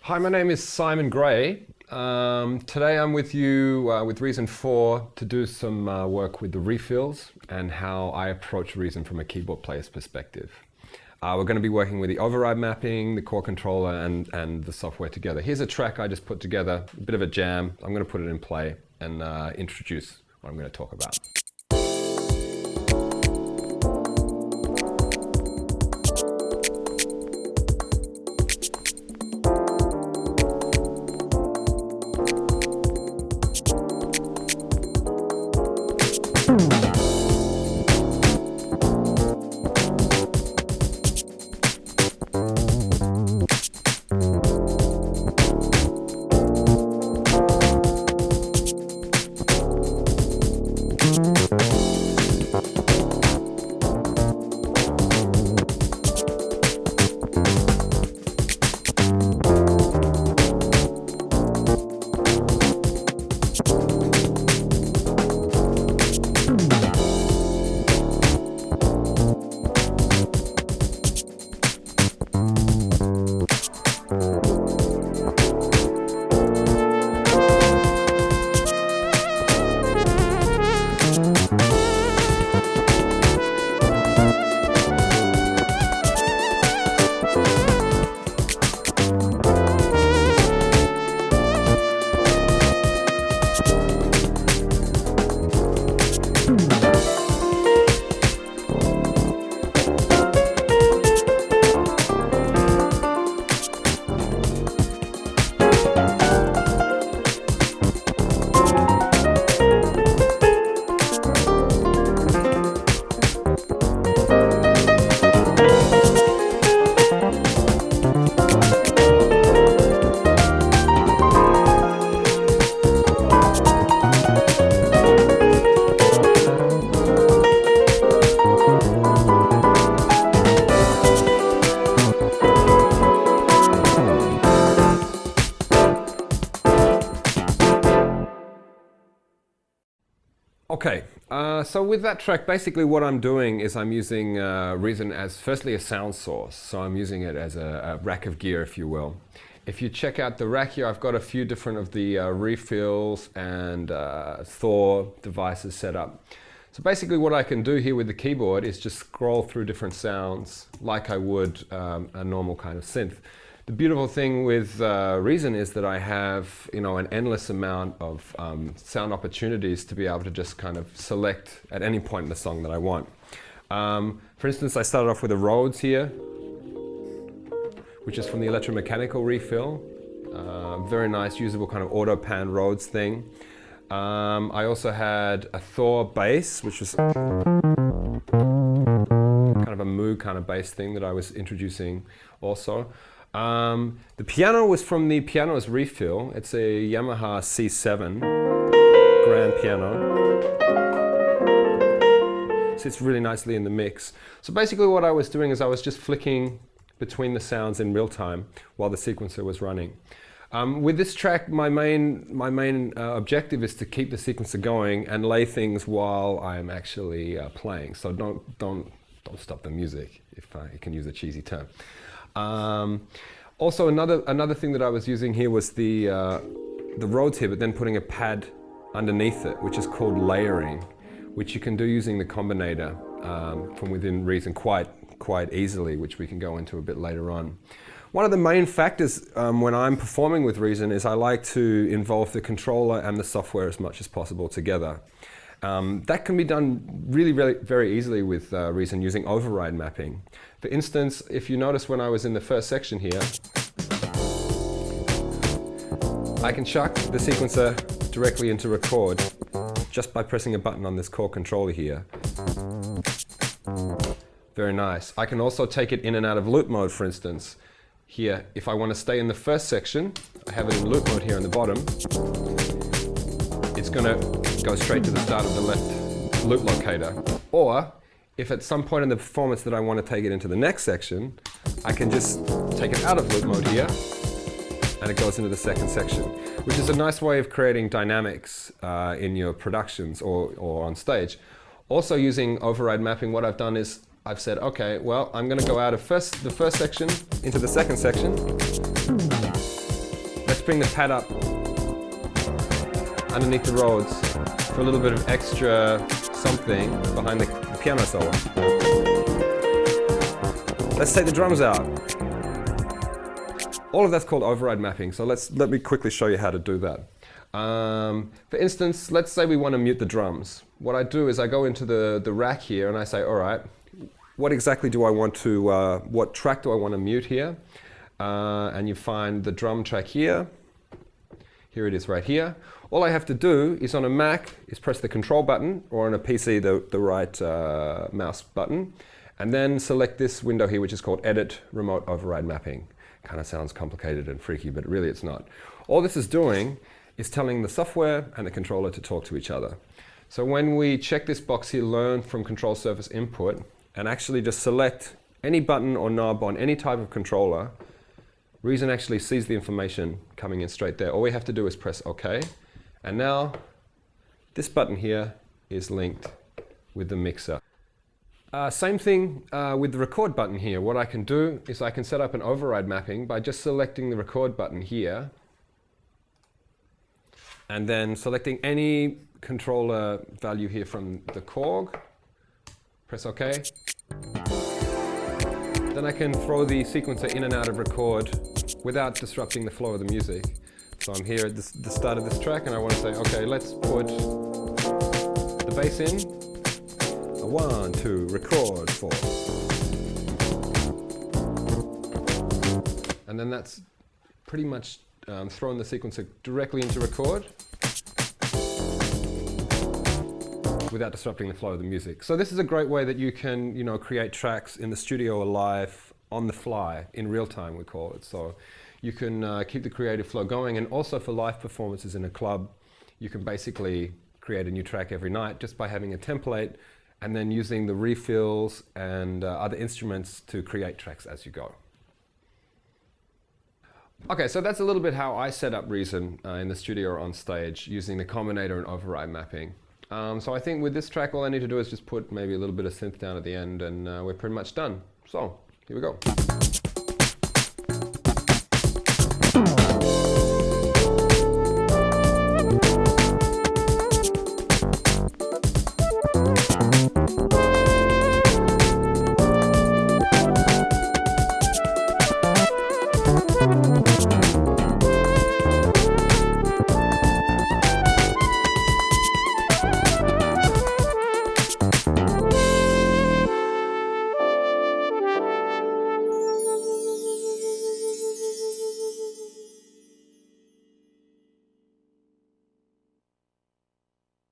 Hi, my name is Simon Gray. Today I'm with you with Reason 4 to do some work with the refills and how I approach Reason from a keyboard player's perspective. We're going to be working with the override mapping, the core controller, and the software together. Here's a track I just put together, a bit of a jam. I'm going to put it in play and introduce what I'm going to talk about. Okay, so with that track, basically what I'm doing is I'm using Reason as firstly a sound source. So I'm using it as a rack of gear, if you will. If you check out the rack here, I've got a few different of the refills and Thor devices set up. So basically what I can do here with the keyboard is just scroll through different sounds like I would a normal kind of synth. The beautiful thing with Reason is that I have, an endless amount of sound opportunities to be able to just kind of select at any point in the song that I want. For instance, I started off with a Rhodes here, which is from the electromechanical refill. Very nice, usable kind of auto pan Rhodes thing. I also had a Thor bass, which was kind of a Moog kind of bass thing that I was introducing also. The piano was from the Pianos refill. It's a Yamaha C7 grand piano. Sits really nicely in the mix. So basically what I was doing is I was just flicking between the sounds in real time while the sequencer was running. With this track, my main objective is to keep the sequencer going and lay things while I'm actually playing. So don't stop the music, if I can use a cheesy term. Also, another thing that I was using here was the Rhodes here, but then putting a pad underneath it, which is called layering, which you can do using the Combinator from within Reason quite easily, which we can go into a bit later on. One of the main factors when I'm performing with Reason is I like to involve the controller and the software as much as possible together. That can be done really, very easily with Reason using override mapping. For instance, if you notice when I was in the first section here, I can chuck the sequencer directly into record just by pressing a button on this core controller here. Very nice. I can also take it in and out of loop mode, for instance. Here, if I want to stay in the first section, I have it in loop mode here on the bottom. It's going to go straight to the start of the left loop locator. Or, if at some point in the performance that I want to take it into the next section, I can just take it out of loop mode here, and it goes into the second section, which is a nice way of creating dynamics in your productions or on stage. Also using override mapping, what I've done is I've said, okay, well, I'm going to go out of the first section into the second section. just bring the pad up underneath the Rhodes for a little bit of extra something behind the piano solo. Let's take the drums out. All of that's called override mapping, so let me quickly show you how to do that. For instance, let's say we want to mute the drums. What I do is I go into the rack here and I say, all right, what exactly do I want to, what track do I want to mute here? And you find the drum track here. Here it is right here. All I have to do is on a Mac is press the control button, or on a PC the right mouse button, and then select this window here which is called Edit Remote Override Mapping. Kind of sounds complicated and freaky, but really it's not. All this is doing is telling the software and the controller to talk to each other. So when we check this box here, Learn from Control Surface Input, and actually just select any button or knob on any type of controller, Reason actually sees the information coming in straight there. All we have to do is press OK. And now this button here is linked with the mixer. Same thing with the record button here. What I can do is I can set up an override mapping by just selecting the record button here and then selecting any controller value here from the Korg. Press OK. Then I can throw the sequencer in and out of record without disrupting the flow of the music. So I'm here at the start of this track and I want to say, okay, let's put the bass in. 1, 2, record, 4. And then that's pretty much thrown the sequencer directly into record without disrupting the flow of the music. So this is a great way that you can, create tracks in the studio or live on the fly, in real time we call it. So you can keep the creative flow going, and also for live performances in a club, you can basically create a new track every night just by having a template and then using the refills and other instruments to create tracks as you go. Okay, so that's a little bit how I set up Reason in the studio or on stage using the combinator and override mapping. So I think with this track all I need to do is just put maybe a little bit of synth down at the end and we're pretty much done. So here we go.